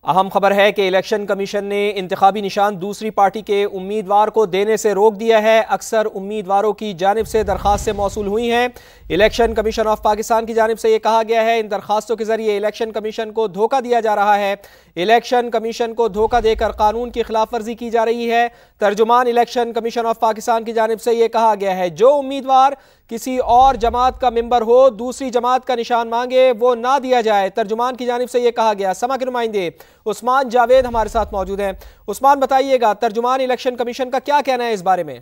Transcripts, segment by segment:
अहम खबर है कि इलेक्शन कमीशन ने इंतखाबी निशान दूसरी पार्टी के उम्मीदवार को देने से रोक दिया है। अक्सर उम्मीदवारों की जानिब से दरखास्तें मौसूल हुई हैं। इलेक्शन कमीशन ऑफ पाकिस्तान की जानिब से यह कहा गया है इन दरखास्तों के जरिए इलेक्शन कमीशन को धोखा दिया जा रहा है। इलेक्शन कमीशन को धोखा देकर कानून की खिलाफ वर्जी की जा रही है। तर्जुमान इलेक्शन कमीशन ऑफ पाकिस्तान की जानिब से यह कहा गया है जो उम्मीदवार किसी और जमात का मेंबर हो दूसरी जमात का निशान मांगे वो ना दिया जाए। तर्जुमान की जानिब से यह कहा गया। समा के नुमाइंदे उस्मान जावेद हमारे साथ मौजूद हैं। उस्मान, बताइएगा तर्जुमान इलेक्शन कमीशन का क्या कहना है इस बारे में?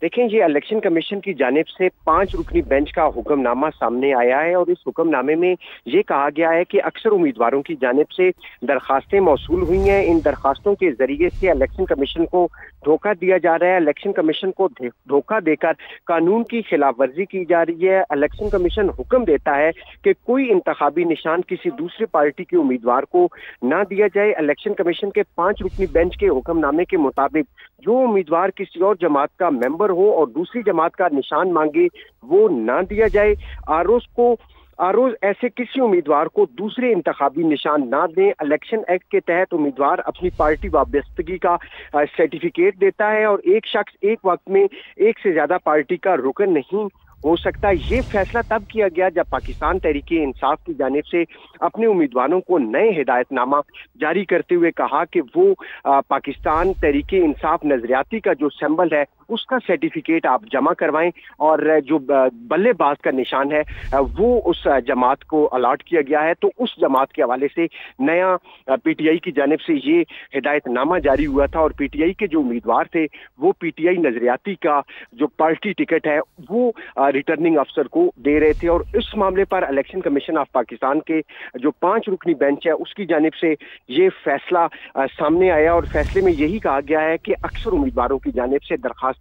देखें, ये इलेक्शन कमीशन की जानिब से 5 रुकनी बेंच का हुक्मनामा सामने आया है और इस हुक्मनामे में ये कहा गया है कि अक्सर उम्मीदवारों की जानिब से दरखास्तें मौसूल हुई हैं। इन दरखास्तों के जरिए से इलेक्शन कमीशन को धोखा दिया जा रहा है। इलेक्शन कमीशन को धोखा देकर कानून की खिलाफ वर्जी की जा रही है। इलेक्शन कमीशन हुक्म देता है कि कोई इंतखाबी निशान किसी दूसरी पार्टी के उम्मीदवार को ना दिया जाए। इलेक्शन कमीशन के 5 रुकनी बेंच के हुक्मनामे के मुताबिक जो उम्मीदवार किसी और जमात का मेंबर हो और दूसरी जमात का निशान मांगे वो ना दिया जाए। आरोज ऐसे किसी उम्मीदवार को दूसरे इंतखाबी निशान ना दें। इलेक्शन एक्ट के तहत उम्मीदवार अपनी पार्टी वाबस्तगी का सर्टिफिकेट देता है और एक शख्स एक वक्त में एक से ज्यादा पार्टी का रुकन नहीं हो सकता। ये फैसला तब किया गया जब पाकिस्तान तहरीके इंसाफ की जानिब से अपने उम्मीदवारों को नए हिदायतनामा जारी करते हुए कहा कि वो पाकिस्तान तहरीके इंसाफ नजरियाती का जो सिंबल है उसका सर्टिफिकेट आप जमा करवाएं और जो बल्लेबाज का निशान है वो उस जमात को अलॉट किया गया है। तो उस जमात के हवाले से नया पीटीआई की जानिब से ये हिदायतनामा जारी हुआ था और पीटीआई के जो उम्मीदवार थे वो पीटीआई नजरियाती का जो पार्टी टिकट है वो रिटर्निंग अफसर को दे रहे थे। और इस मामले पर इलेक्शन कमीशन ऑफ पाकिस्तान के जो 5 रुकनी बेंच है उसकी जानिब से ये फैसला सामने आया और फैसले में यही कहा गया है कि अक्सर उम्मीदवारों की जानिब से दरखास्तें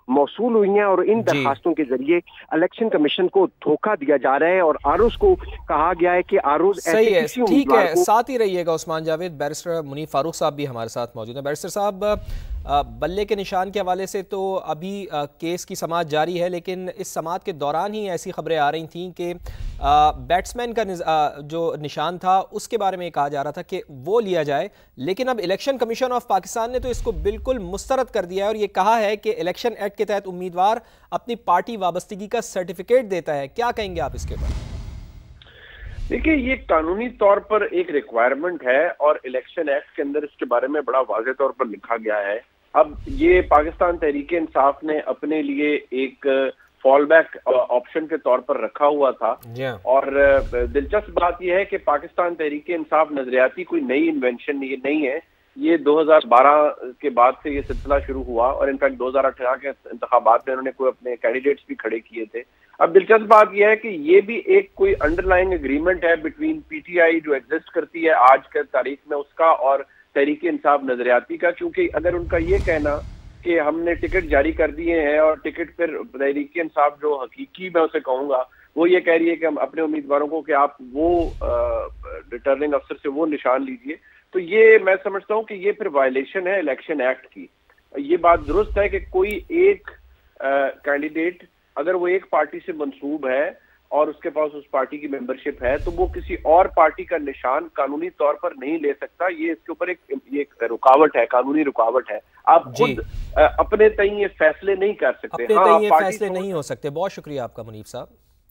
मौसूल हुई हैं और इन दरखास्तों के जरिए इलेक्शन कमीशन को धोखा दिया जा रहा है और आरोज को कहा गया है कि आरोज सही है। ठीक है, साथ ही रहिएगा उस्मान जावेद। बैरिस्टर मुनीफ फारूक साहब भी हमारे साथ मौजूद हैं। बैरिस्टर साहब, बल्ले के निशान के हवाले से तो अभी केस की समाअत जारी है, लेकिन इस समाअत के दौरान ही ऐसी खबरें आ रही थीं कि बैट्समैन का जो निशान था उसके बारे में कहा जा रहा था कि वो लिया जाए, लेकिन अब इलेक्शन कमीशन ऑफ पाकिस्तान ने तो इसको बिल्कुल मुस्तरद कर दिया है और ये कहा है कि इलेक्शन एक्ट के तहत उम्मीदवार अपनी पार्टी वाबस्तगी का सर्टिफिकेट देता है। क्या कहेंगे आप इसके ऊपर? देखिए, ये कानूनी तौर पर एक रिक्वायरमेंट है और इलेक्शन एक्ट के अंदर इसके बारे में बड़ा वाज़ेह तौर पर लिखा गया है। अब ये पाकिस्तान तहरीके इंसाफ ने अपने लिए एक फॉल बैक ऑप्शन के तौर पर रखा हुआ था और दिलचस्प बात यह है कि पाकिस्तान तहरीके इंसाफ नजरियाती कोई नई इन्वेंशन ये नहीं है। ये 2012 के बाद से ये सिलसिला शुरू हुआ और इनफैक्ट 2018 के इंतखाबात में उन्होंने कोई अपने कैंडिडेट्स भी खड़े किए थे। अब दिलचस्प बात यह है कि ये भी एक कोई अंडरलाइंग एग्रीमेंट है बिटवीन पीटीआई जो एग्जिस्ट करती है आज के तारीख में उसका और तहरीके इंसाफ नजरियाती का, क्योंकि अगर उनका ये कहना कि हमने टिकट जारी कर दिए हैं और टिकट फिर तहरीके इंसाफ जो हकीकी मैं उसे कहूंगा वो ये कह रही है कि हम अपने उम्मीदवारों को कि आप वो रिटर्निंग अफसर से वो निशान लीजिए, तो ये मैं समझता हूँ कि ये फिर वायलेशन है इलेक्शन एक्ट की। ये बात दुरुस्त है कि कोई एक कैंडिडेट अगर वो एक पार्टी से मंसूब है और उसके पास उस पार्टी की मेंबरशिप है तो वो किसी और पार्टी का निशान कानूनी तौर पर नहीं ले सकता। ये इसके ऊपर एक रुकावट है, कानूनी रुकावट है। आप खुद अपने तय ये फैसले नहीं कर सकते। अपने तय ये फैसले नहीं हो सकते। बहुत शुक्रिया आपका मुनीफ साहब।